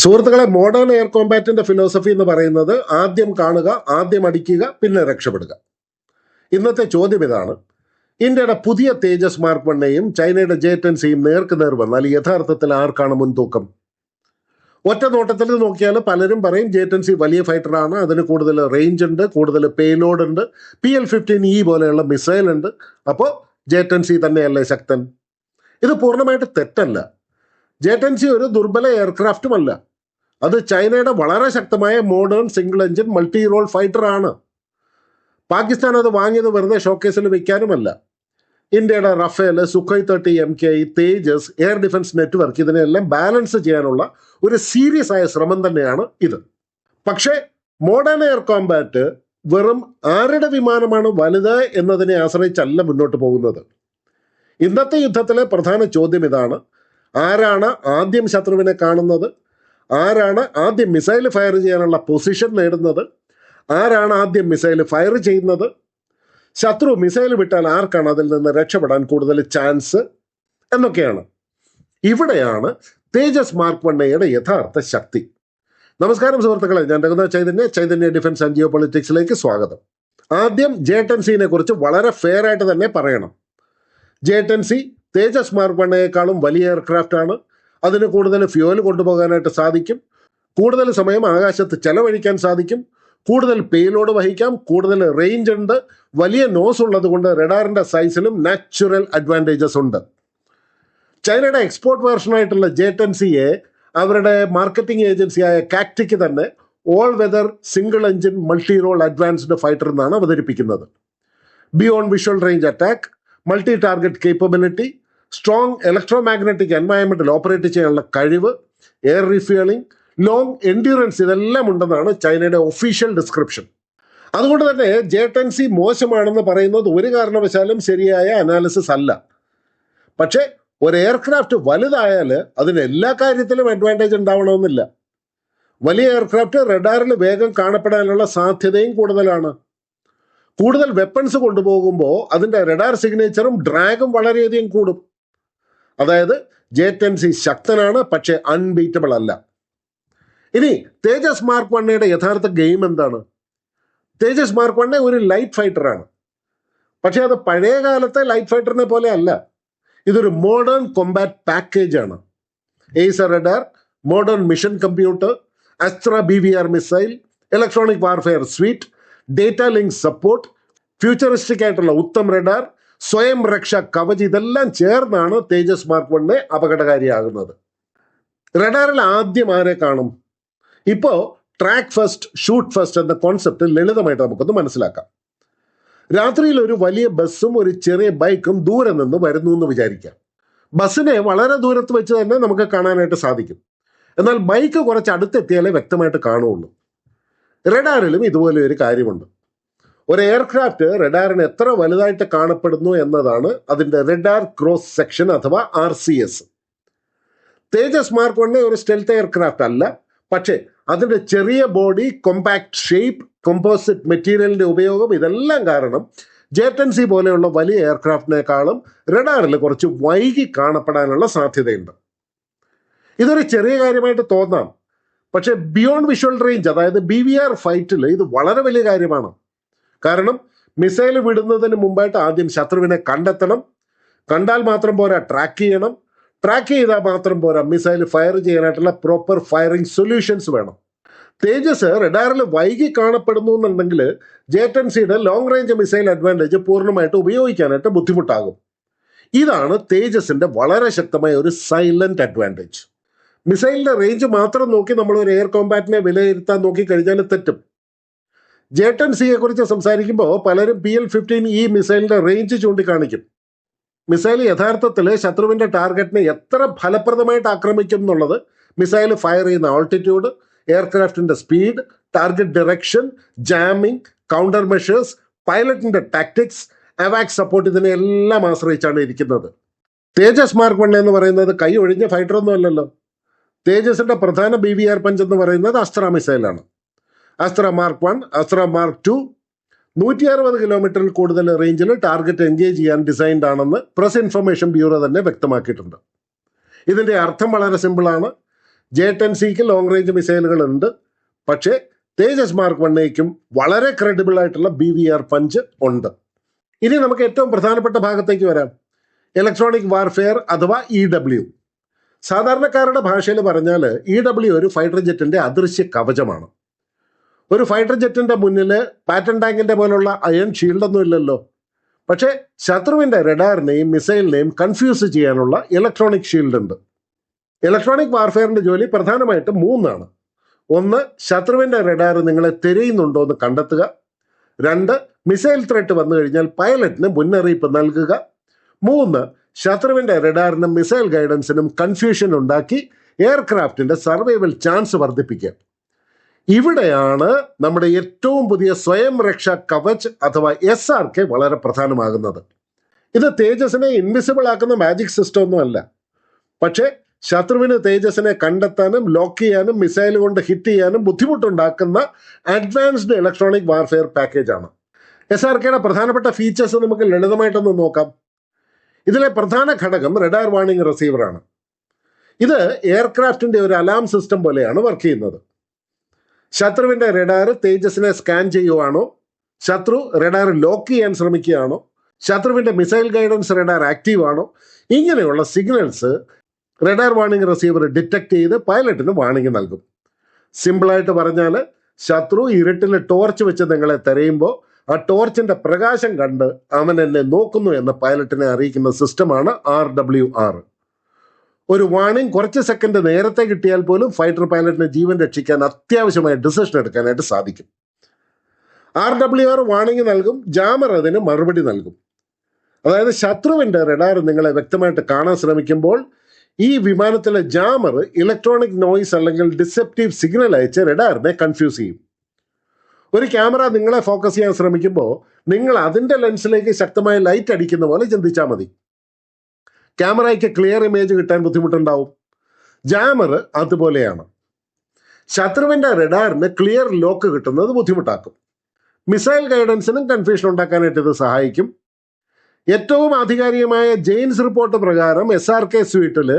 സുഹൃത്തുക്കളെ, modern air കോമ്പാറ്റിന്റെ philosophy എന്ന് പറയുന്നത് ആദ്യം കാണുക, ആദ്യം അടിക്കുക, പിന്നെ രക്ഷപ്പെടുക. ഇന്നത്തെ ചോദ്യം ഇതാണ്: ഇന്ത്യയുടെ പുതിയ തേജസ് മാർക്ക് വണ്ണയും ചൈനയുടെ J-10Cയും നേർക്ക് നേർ വന്നാൽ യഥാർത്ഥത്തിൽ ആർക്കാണ് മുൻതൂക്കം? ഒറ്റ നോട്ടത്തിൽ നോക്കിയാൽ പലരും പറയും J-10C വലിയ ഫൈറ്ററാണ്, അതിന് കൂടുതൽ റേഞ്ച് ഉണ്ട്, കൂടുതൽ പേലോഡ് ഉണ്ട്, PL-15E പോലെയുള്ള മിസൈൽ ഉണ്ട്, അപ്പോൾ J-10C തന്നെയല്ലേ ശക്തൻ? ഇത് പൂർണ്ണമായിട്ട് തെറ്റല്ല. J-10C ഒരു ദുർബല എയർക്രാഫ്റ്റുമല്ല. അത് ചൈനയുടെ വളരെ ശക്തമായ modern single engine multi role fighter ആണ്. പാകിസ്ഥാൻ അത് വാങ്ങിയത് വെറുതെ ഷോക്കേസിൽ വെക്കാനുമല്ല. ഇന്ത്യയുടെ Rafale, Sukhoi 30 MKI, Tejas, air defence network ഇതിനെല്ലാം ബാലൻസ് ചെയ്യാനുള്ള ഒരു സീരിയസ് ആയ ശ്രമം തന്നെയാണ് ഇത്. പക്ഷേ മോഡേൺ എയർ കോമ്പാറ്റ് വെറും ആരുടെ വിമാനമാണ് വലുത് എന്നതിനെ ആശ്രയിച്ചല്ല മുന്നോട്ട് പോകുന്നത്. ഇന്നത്തെ യുദ്ധത്തിലെ പ്രധാന ചോദ്യം ഇതാണ്: ആരാണ് ആദ്യം ശത്രുവിനെ കാണുന്നത്? ആരാണ് ആദ്യം മിസൈൽ ഫയർ ചെയ്യാനുള്ള പൊസിഷൻ നേടുന്നത്? ആരാണ് ആദ്യം മിസൈൽ ഫയർ ചെയ്യുന്നത്? ശത്രു മിസൈൽ വിട്ടാൽ ആർക്കാണ് അതിൽ നിന്ന് രക്ഷപ്പെടാൻ കൂടുതൽ ചാൻസ് എന്നൊക്കെയാണ്. ഇവിടെയാണ് തേജസ് മാർക്ക് വണ്ണയുടെ യഥാർത്ഥ ശക്തി. നമസ്കാരം സുഹൃത്തുക്കളെ, ഞാൻ രഘുനാഥ് ചൈതന്യ ഡിഫൻസ് ആൻഡ് ജിയോ പൊളിറ്റിക്സിലേക്ക് സ്വാഗതം. ആദ്യം J-10Cനെ കുറിച്ച് വളരെ ഫെയർ ആയിട്ട് തന്നെ പറയണം. J-10C തേജസ് മാർക്ക് വണ്ണയേക്കാളും വലിയ എയർക്രാഫ്റ്റ് ആണ്. അതിന് കൂടുതൽ ഫ്യൂവൽ കൊണ്ടുപോകാനായിട്ട് സാധിക്കും, കൂടുതൽ സമയം ആകാശത്ത് ചെലവഴിക്കാൻ സാധിക്കും, കൂടുതൽ പേലോഡ് വഹിക്കാം, കൂടുതൽ റേഞ്ച് ഉണ്ട്, വലിയ നോസ് ഉള്ളത് കൊണ്ട് റഡാറിന്റെ സൈസിലും നാച്ചുറൽ അഡ്വാൻറ്റേജസ് ഉണ്ട്. ചൈനയുടെ എക്സ്പോർട്ട് വേർഷനായിട്ടുള്ള J-10Cയെ അവരുടെ മാർക്കറ്റിംഗ് ഏജൻസിയായ കാക്ടിക്ക് തന്നെ all weather single engine multi role advanced fighter എന്നാണ് അവതരിപ്പിക്കുന്നത്. Beyond visual range attack, multi target capability, strong electromagnetic എൻവയൺമെന്റിൽ ഓപ്പറേറ്റ് ചെയ്യാനുള്ള കഴിവ്, എയർ റീഫ്യൂലിംഗ്, ലോങ് എൻഡ്യൂറൻസ് ഇതെല്ലാം ഉണ്ടെന്നാണ് ചൈനയുടെ ഒഫീഷ്യൽ ഡിസ്ക്രിപ്ഷൻ. അതുകൊണ്ട് തന്നെ J-10C മോശമാണെന്ന് പറയുന്നത് ഒരു കാരണവശാലും ശരിയായ അനാലിസിസ് അല്ല. പക്ഷേ ഒരു എയർക്രാഫ്റ്റ് വലുതായാൽ അതിന് എല്ലാ കാര്യത്തിലും അഡ്വാൻറ്റേജ് ഉണ്ടാവണമെന്നില്ല. വലിയ എയർക്രാഫ്റ്റ് റഡാറിൽ വേഗം കാണപ്പെടാനുള്ള സാധ്യതയും കൂടുതലാണ്. കൂടുതൽ വെപ്പൺസ് കൊണ്ടുപോകുമ്പോൾ അതിൻ്റെ റഡാർ സിഗ്നേച്ചറും ഡ്രാഗും വളരെയധികം കൂടും. അതായത് J-10C ശക്തനാണ്, പക്ഷേ അൺബീറ്റബിൾ അല്ല. ഇനി തേജസ് മാർക്ക് വണ്ണയുടെ യഥാർത്ഥ ഗെയിം എന്താണ്? തേജസ് മാർക്ക് വണ്ണ ഒരു ലൈറ്റ് ഫൈറ്ററാണ്. പക്ഷേ അത് പഴയ കാലത്തെ ലൈറ്റ് ഫൈറ്ററിനെ പോലെ അല്ല. ഇതൊരു മോഡേൺ കോമ്പാറ്റ് പാക്കേജ് ആണ്. AESA radar, modern mission computer, Astra BVR missile, electronic warfare suite, data link support, futuristic ആയിട്ടുള്ള ഉത്തം റഡാർ, സ്വയം രക്ഷാ കവച്, ഇതെല്ലാം ചേർന്നാണ് തേജസ് മാർക്ക് വണ്ണെ അപകടകാരിയാകുന്നത്. റഡാറിൽ ആദ്യം ആരെ കാണും? ഇപ്പോൾ ട്രാക്ക് ഫസ്റ്റ് ഷൂട്ട് ഫസ്റ്റ് എന്ന കോൺസെപ്റ്റ് ലളിതമായിട്ട് നമുക്കൊന്ന് മനസ്സിലാക്കാം. രാത്രിയിൽ ഒരു വലിയ ബസ്സും ഒരു ചെറിയ ബൈക്കും ദൂരെ നിന്ന് വരുന്നു എന്ന് വിചാരിക്കാം. ബസ്സിനെ വളരെ ദൂരത്ത് വെച്ച് തന്നെ നമുക്ക് കാണാനായിട്ട് സാധിക്കും. എന്നാൽ ബൈക്ക് കുറച്ച് അടുത്തെത്തിയാലേ വ്യക്തമായിട്ട് കാണുള്ളൂ. റഡാറിലും ഇതുപോലെ ഒരു കാര്യമുണ്ട്. ഒരു എയർക്രാഫ്റ്റ് റഡാറിന് എത്ര വലുതായിട്ട് കാണപ്പെടുന്നു എന്നതാണ് അതിൻ്റെ റഡാർ ക്രോസ് സെക്ഷൻ അഥവാ RCS. തേജസ് മാർക്ക് വണ്ണ ഒരു സ്റ്റെൽത്ത് എയർക്രാഫ്റ്റ് അല്ല. പക്ഷേ അതിൻ്റെ ചെറിയ ബോഡി, കോമ്പാക്ട് ഷേപ്പ്, കമ്പോസിറ്റ് മെറ്റീരിയലിൻ്റെ ഉപയോഗം, ഇതെല്ലാം കാരണം J-10C പോലെയുള്ള വലിയ എയർക്രാഫ്റ്റിനേക്കാളും റഡാറിൽ കുറച്ച് വൈകി കാണപ്പെടാനുള്ള സാധ്യതയുണ്ട്. ഇതൊരു ചെറിയ കാര്യമായിട്ട് തോന്നാം, പക്ഷേ ബിയോണ്ട് വിഷ്വൽ റേഞ്ച് അതായത് BVR ഫൈറ്റിൽ ഇത് വളരെ വലിയ കാര്യമാണ്. കാരണം മിസൈൽ വിടുന്നതിന് മുമ്പായിട്ട് ആദ്യം ശത്രുവിനെ കണ്ടെത്തണം. കണ്ടാൽ മാത്രം പോരാ, ട്രാക്ക് ചെയ്യണം. ട്രാക്ക് ചെയ്താൽ മാത്രം പോരാ, മിസൈൽ ഫയർ ചെയ്യാനായിട്ടുള്ള പ്രോപ്പർ ഫയറിംഗ് സൊല്യൂഷൻസ് വേണം. തേജസ് റഡാറിൽ വൈകി കാണപ്പെടുന്നു എന്നുണ്ടെങ്കിൽ J-10Cയുടെ ലോങ് റേഞ്ച് മിസൈൽ അഡ്വാൻറ്റേജ് പൂർണ്ണമായിട്ട് ഉപയോഗിക്കാനായിട്ട് ബുദ്ധിമുട്ടാകും. ഇതാണ് തേജസിന്റെ വളരെ ശക്തമായ ഒരു സൈലന്റ് അഡ്വാൻറ്റേജ്. മിസൈലിന്റെ റേഞ്ച് മാത്രം നോക്കി നമ്മൾ ഒരു എയർ കോമ്പാറ്റിനെ വിലയിരുത്താൻ നോക്കിക്കഴിഞ്ഞാൽ തെറ്റും. J-10Cയെ കുറിച്ച് സംസാരിക്കുമ്പോൾ പലരും PL-15E മിസൈലിന്റെ റേഞ്ച് ചൂണ്ടിക്കാണിക്കും. മിസൈൽ യഥാർത്ഥത്തിൽ ശത്രുവിന്റെ ടാർഗറ്റിനെ എത്ര ഫലപ്രദമായിട്ട് ആക്രമിക്കും എന്നുള്ളത് മിസൈൽ ഫയർ ചെയ്യുന്ന ആൾട്ടിറ്റ്യൂഡ്, എയർക്രാഫ്റ്റിന്റെ speed, target direction, jamming, counter measures, പൈലറ്റിന്റെ ടാക്ടിക്സ്, അവാക് സപ്പോർട്ട്, ഇതിനെല്ലാം ആശ്രയിച്ചാണ് ഇരിക്കുന്നത്. തേജസ് മാർക്ക് വണ്ണ എന്ന് പറയുന്നത് കൈ ഒഴിഞ്ഞ ഫൈറ്ററൊന്നും അല്ലല്ലോ. തേജസിന്റെ പ്രധാന BVR പഞ്ച് എന്ന് പറയുന്നത് അസ്ത്ര മിസൈലാണ്. അസ്ത്ര മാർക്ക് 1, അസ്ത്ര മാർക്ക് 2 160 കിലോമീറ്ററിൽ കൂടുതൽ റേഞ്ചിൽ ടാർഗറ്റ് എൻഗേജ് ചെയ്യാൻ ഡിസൈൻഡ് ആണെന്ന് പ്രസ് ഇൻഫർമേഷൻ ബ്യൂറോ തന്നെ വ്യക്തമാക്കിയിട്ടുണ്ട്. ഇതിൻ്റെ അർത്ഥം വളരെ സിമ്പിളാണ്. J-10Cക്ക് ലോങ് റേഞ്ച് മിസൈലുകൾ ഉണ്ട്. പക്ഷേ തേജസ് മാർക്ക് 1Aയ്ക്കും വളരെ ക്രെഡിബിൾ ആയിട്ടുള്ള BVR പഞ്ച് ഉണ്ട്. ഇനി നമുക്ക് ഏറ്റവും പ്രധാനപ്പെട്ട ഭാഗത്തേക്ക് വരാം. ഇലക്ട്രോണിക് വാർഫെയർ അഥവാ EW. സാധാരണക്കാരുടെ ഭാഷയിൽ പറഞ്ഞാൽ EW ഒരു ഫൈറ്റർ ജെറ്റിന്റെ അദൃശ്യ കവചമാണ്. ഒരു ഫൈറ്റർ ജെറ്റിന്റെ മുന്നിൽ പാറ്റൻ ടാങ്കിന്റെ പോലുള്ള അയൺ ഷീൽഡൊന്നും ഇല്ലല്ലോ. പക്ഷേ ശത്രുവിന്റെ റഡാറിനെയും മിസൈലിനെയും കൺഫ്യൂസ് ചെയ്യാനുള്ള ഇലക്ട്രോണിക് ഷീൽഡ് ഉണ്ട്. ഇലക്ട്രോണിക് വാർഫെയറിന്റെ ജോലി പ്രധാനമായിട്ടും 3 ആണ്. 1, ശത്രുവിന്റെ റഡാർ നിങ്ങളെ തിരയുന്നുണ്ടോ എന്ന് കണ്ടെത്തുക. 2, മിസൈൽ ത്രെട്ട് വന്നു കഴിഞ്ഞാൽ പൈലറ്റിന് മുന്നറിയിപ്പ് നൽകുക. 3, ശത്രുവിന്റെ റഡാറിനും മിസൈൽ ഗൈഡൻസിനും കൺഫ്യൂഷൻ ഉണ്ടാക്കി എയർക്രാഫ്റ്റിന്റെ സർവൈവൽ ചാൻസ് വർദ്ധിപ്പിക്കുക. ഇവിടെയാണ് നമ്മുടെ ഏറ്റവും പുതിയ സ്വയം രക്ഷാ കവച് അഥവാ SRK വളരെ പ്രധാനമാകുന്നത്. ഇത് തേജസിനെ ഇൻവിസിബിൾ ആക്കുന്ന മാജിക് സിസ്റ്റം ഒന്നുമല്ല. പക്ഷേ ശത്രുവിന് തേജസിനെ കണ്ടെത്താനും ലോക്ക് ചെയ്യാനും മിസൈൽ കൊണ്ട് ഹിറ്റ് ചെയ്യാനും ബുദ്ധിമുട്ടുണ്ടാക്കുന്ന അഡ്വാൻസ്ഡ് ഇലക്ട്രോണിക് വാർഫെയർ പാക്കേജാണ്. SRKയുടെ പ്രധാനപ്പെട്ട ഫീച്ചേഴ്സ് നമുക്ക് ലളിതമായിട്ടൊന്ന് നോക്കാം. ഇതിലെ പ്രധാന ഘടകം റഡാർ വാർണിംഗ് റിസീവറാണ്. ഇത് എയർക്രാഫ്റ്റിന്റെ ഒരു അലാം സിസ്റ്റം പോലെയാണ് വർക്ക് ചെയ്യുന്നത്. ശത്രുവിന്റെ റഡാർ തേജസിനെ സ്കാൻ ചെയ്യുവാണോ, ശത്രു റഡാർ ലോക്ക് ചെയ്യാൻ ശ്രമിക്കുകയാണോ, ശത്രുവിന്റെ മിസൈൽ ഗൈഡൻസ് റഡാർ ആക്റ്റീവ് ആണോ, ഇങ്ങനെയുള്ള signals radar warning receiver detect ചെയ്ത് പൈലറ്റിന് വാർണിംഗ് നൽകും. സിമ്പിളായിട്ട് പറഞ്ഞാൽ ശത്രു ഇരുട്ടിൽ ടോർച്ച് വെച്ച് നിങ്ങളെ തിരയുമ്പോൾ ആ ടോർച്ചിന്റെ പ്രകാശം കണ്ട് അവൻ എന്നെ നോക്കുന്നു എന്ന് പൈലറ്റിനെ അറിയിക്കുന്ന സിസ്റ്റമാണ് RWR. ഒരു വാർണിംഗ് കുറച്ച് സെക്കൻഡ് നേരത്തെ കിട്ടിയാൽ പോലും ഫൈറ്റർ പൈലറ്റിന് ജീവൻ രക്ഷിക്കാൻ അത്യാവശ്യമായ ഡിസിഷൻ എടുക്കാനായിട്ട് സാധിക്കും. RWR വാർണിംഗ് നൽകും, ജാമർ അതിന് മറുപടി നൽകും. അതായത് ശത്രുവിന്റെ റഡാർ നിങ്ങളെ വ്യക്തമായിട്ട് കാണാൻ ശ്രമിക്കുമ്പോൾ ഈ വിമാനത്തിലെ ജാമർ ഇലക്ട്രോണിക് നോയ്സ് അല്ലെങ്കിൽ ഡിസെപ്റ്റീവ് സിഗ്നൽ അയച്ച് റഡാറിനെ കൺഫ്യൂസ് ചെയ്യും. ഒരു ക്യാമറ നിങ്ങളെ ഫോക്കസ് ചെയ്യാൻ ശ്രമിക്കുമ്പോൾ നിങ്ങൾ അതിന്റെ ലെൻസിലേക്ക് ശക്തമായ ലൈറ്റ് അടിക്കുന്ന പോലെ ചിന്തിച്ചാൽ മതി. ക്യാമറയ്ക്ക് ക്ലിയർ ഇമേജ് കിട്ടാൻ ബുദ്ധിമുട്ടുണ്ടാവും. ജാമർ അതുപോലെയാണ്. ശത്രുവിന്റെ റഡാറിന് ക്ലിയർ ലോക്ക് കിട്ടുന്നത് ബുദ്ധിമുട്ടാക്കും. മിസൈൽ ഗൈഡൻസിനും കൺഫ്യൂഷൻ ഉണ്ടാക്കാനായിട്ട് ഇത് സഹായിക്കും. ഏറ്റവും ആധികാരികമായ ജെയിൻസ് റിപ്പോർട്ട് പ്രകാരം SRK സ്വീറ്റിൽ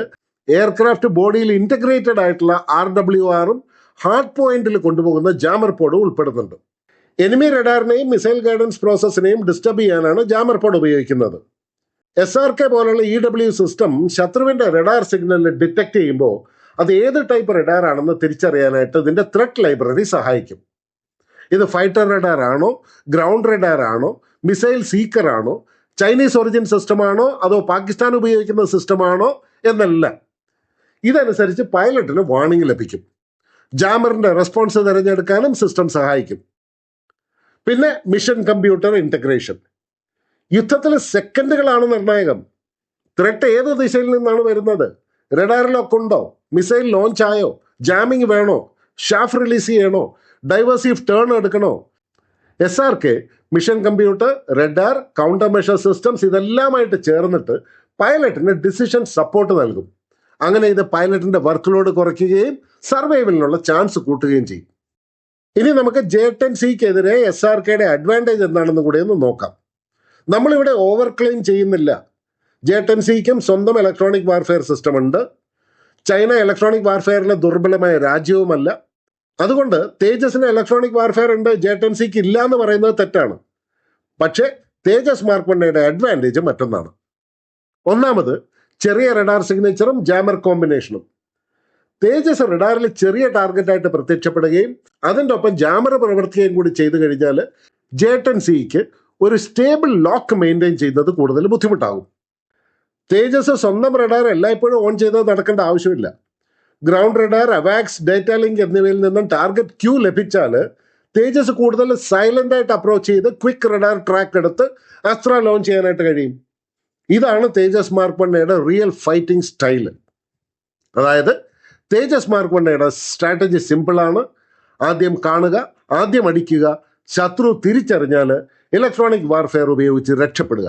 എയർക്രാഫ്റ്റ് ബോഡിയിൽ ഇന്റഗ്രേറ്റഡ് ആയിട്ടുള്ള RWRഉം ഹാർഡ് പോയിന്റിൽ കൊണ്ടുപോകുന്ന ജാമർ പോഡും ഉൾപ്പെടുന്നുണ്ട്. എനിമി റഡാറിനെയും മിസൈൽ ഗൈഡൻസ് പ്രോസസ്സിനെയും ഡിസ്റ്റർബ് ചെയ്യാനാണ് ജാമർ പോഡ് ഉപയോഗിക്കുന്നത്. SRK പോലുള്ള EW സിസ്റ്റം ശത്രുവിന്റെ റഡാർ സിഗ്നലിൽ ഡിറ്റക്ട് ചെയ്യുമ്പോൾ അത് ഏത് ടൈപ്പ് റഡാർ ആണെന്ന് തിരിച്ചറിയാനായിട്ട് ഇതിന്റെ ത്രെറ്റ് ലൈബ്രറി സഹായിക്കും. ഇത് ഫൈറ്റർ റഡാർ ആണോ, ഗ്രൗണ്ട് റഡാർ ആണോ, മിസൈൽ സീക്കർ ആണോ, ചൈനീസ് ഒറിജിൻ സിസ്റ്റമാണോ, അതോ പാകിസ്ഥാൻ ഉപയോഗിക്കുന്ന സിസ്റ്റമാണോ എന്നെല്ലാം. ഇതനുസരിച്ച് പൈലറ്റിന് വാർണിംഗ് ലഭിക്കും. ജാമറിന്റെ റെസ്പോൺസ് തിരഞ്ഞെടുക്കാനും സിസ്റ്റം സഹായിക്കും. പിന്നെ മിഷൻ കമ്പ്യൂട്ടർ ഇന്റഗ്രേഷൻ. യുദ്ധത്തിൽ സെക്കൻഡുകളാണ് നിർണായകം. ത്രെട്ട് ഏത് ദിശയിൽ നിന്നാണ് വരുന്നത്, റഡാർ ലോക്ക് ഉണ്ടോ, മിസൈൽ ലോഞ്ച് ആയോ, ജാമിങ് വേണോ, ഷാഫ് റിലീസ് ചെയ്യണോ, ഡൈവേഴ്സീവ് ടേൺ എടുക്കണോ. SRK mission computer, radar, counter measure systems ഇതെല്ലാമായിട്ട് ചേർന്നിട്ട് പൈലറ്റിന് ഡിസിഷൻ സപ്പോർട്ട് നൽകും. അങ്ങനെ ഇത് പൈലറ്റിന്റെ വർക്ക് ലോഡ് കുറയ്ക്കുകയും സർവൈവലിനുള്ള ചാൻസ് കൂട്ടുകയും ചെയ്യും. ഇനി നമുക്ക് J-10Cക്കെതിരെ SRKയുടെ അഡ്വാൻറ്റേജ് എന്താണെന്ന് കൂടെ ഒന്ന് നോക്കാം. നമ്മളിവിടെ ഓവർ ക്ലെയിം ചെയ്യുന്നില്ല. J-10Cക്കും സ്വന്തം ഇലക്ട്രോണിക് വാർഫെയർ സിസ്റ്റം ഉണ്ട്. ചൈന ഇലക്ട്രോണിക് വാർഫെയറിലെ ദുർബലമായ രാജ്യവുമല്ല. അതുകൊണ്ട് തേജസിന് ഇലക്ട്രോണിക് വാർഫെയർ ഉണ്ട്, J-10Cക്ക് ഇല്ല എന്ന് പറയുന്നത് തെറ്റാണ്. പക്ഷേ തേജസ് മാർക്ക് 1യുടെ അഡ്വാൻറ്റേജ് മറ്റൊന്നാണ്. ഒന്നാമത് ചെറിയ റഡാർ സിഗ്നേച്ചറും ജാമർ കോമ്പിനേഷനും. തേജസ് റഡാറിൽ ചെറിയ ടാർഗറ്റായിട്ട് പ്രത്യക്ഷപ്പെടുകയും അതിൻ്റെ ഒപ്പം ജാമർ പ്രവർത്തിക്കുകയും കൂടി ചെയ്തു കഴിഞ്ഞാൽ J-10Cക്ക് ഒരു സ്റ്റേബിൾ ലോക്ക് മെയിൻറ്റെയിൻ ചെയ്യുന്നത് കൂടുതൽ ബുദ്ധിമുട്ടാകും. തേജസ് സ്വന്തം റഡാർ എല്ലായ്പ്പോഴും ഓൺ ചെയ്ത് നടക്കേണ്ട ആവശ്യമില്ല. Ground radar, AVAX, data link എന്നിവയിൽ നിന്നും ടാർഗറ്റ് ക്യൂ ലഭിച്ചാൽ തേജസ് കൂടുതൽ സൈലന്റ് ആയിട്ട് അപ്രോച്ച് ചെയ്ത് ക്വിക്ക് റഡാർ ട്രാക്ക് എടുത്ത് അസ്ത്ര ലോഞ്ച് ചെയ്യാനായിട്ട് കഴിയും. ഇതാണ് തേജസ് മാർക്ക് 1യുടെ റിയൽ ഫൈറ്റിംഗ് സ്റ്റൈല്. അതായത് തേജസ് മാർക്ക് 1യുടെ സ്ട്രാറ്റജി സിമ്പിളാണ്. ആദ്യം കാണുക, ആദ്യം അടിക്കുക, ശത്രു തിരിച്ചറിഞ്ഞാൽ ഇലക്ട്രോണിക് വാർഫെയർ ഉപയോഗിച്ച് രക്ഷപ്പെടുക.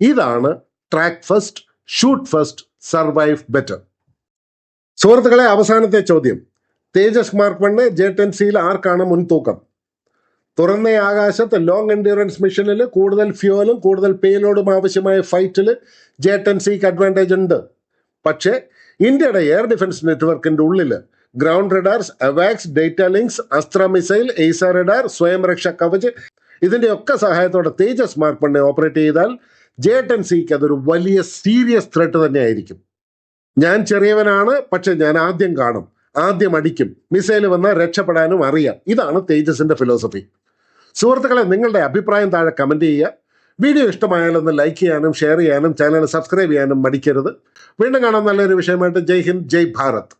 ഇതാണ് track first, shoot first, survive better. സുഹൃത്തുക്കളെ, അവസാനത്തെ ചോദ്യം. തേജസ് മാർക്ക് 1 J-10Cയിൽ ആർക്കാണ് മുൻതൂക്കം? തുറന്ന ആകാശത്ത് ലോങ് എൻഡ്യൂറൻസ് മിഷനിൽ കൂടുതൽ ഫ്യൂവലും കൂടുതൽ പേലോഡും ആവശ്യമായ ഫൈറ്റിൽ J-10Cക്ക് അഡ്വാൻറ്റേജ് ഉണ്ട്. പക്ഷേ ഇന്ത്യയുടെ എയർ ഡിഫൻസ് നെറ്റ്വർക്കിന്റെ ഉള്ളിൽ ഗ്രൗണ്ട് റഡാർസ്, അവാക്സ്, data links, Astra missile, AESA radar, Swayam Raksha Kavach ഇതിന്റെയൊക്കെ സഹായത്തോടെ തേജസ് മാർക്ക് 1 ഓപ്പറേറ്റ് ചെയ്താൽ J-10Cക്ക് അതൊരു വലിയ സീരിയസ് ത്രെട്ട് തന്നെയായിരിക്കും. ഞാൻ ചെറിയവനാണ്, പക്ഷെ ഞാൻ ആദ്യം കാണും, ആദ്യം അടിക്കും, മിസൈൽ വന്നാൽ രക്ഷപ്പെടാനും അറിയാം. ഇതാണ് തേജസിന്റെ ഫിലോസഫി. സുഹൃത്തുക്കളെ, നിങ്ങളുടെ അഭിപ്രായം താഴെ കമന്റ് ചെയ്യുക. വീഡിയോ ഇഷ്ടമായാലൊന്ന് ലൈക്ക് ചെയ്യാനും ഷെയർ ചെയ്യാനും ചാനൽ സബ്സ്ക്രൈബ് ചെയ്യാനും മടിക്കരുത്. വീണ്ടും കാണാം നല്ലൊരു വിഷയമായിട്ട്. ജയ് ഹിന്ദ്, ജയ് ഭാരത്.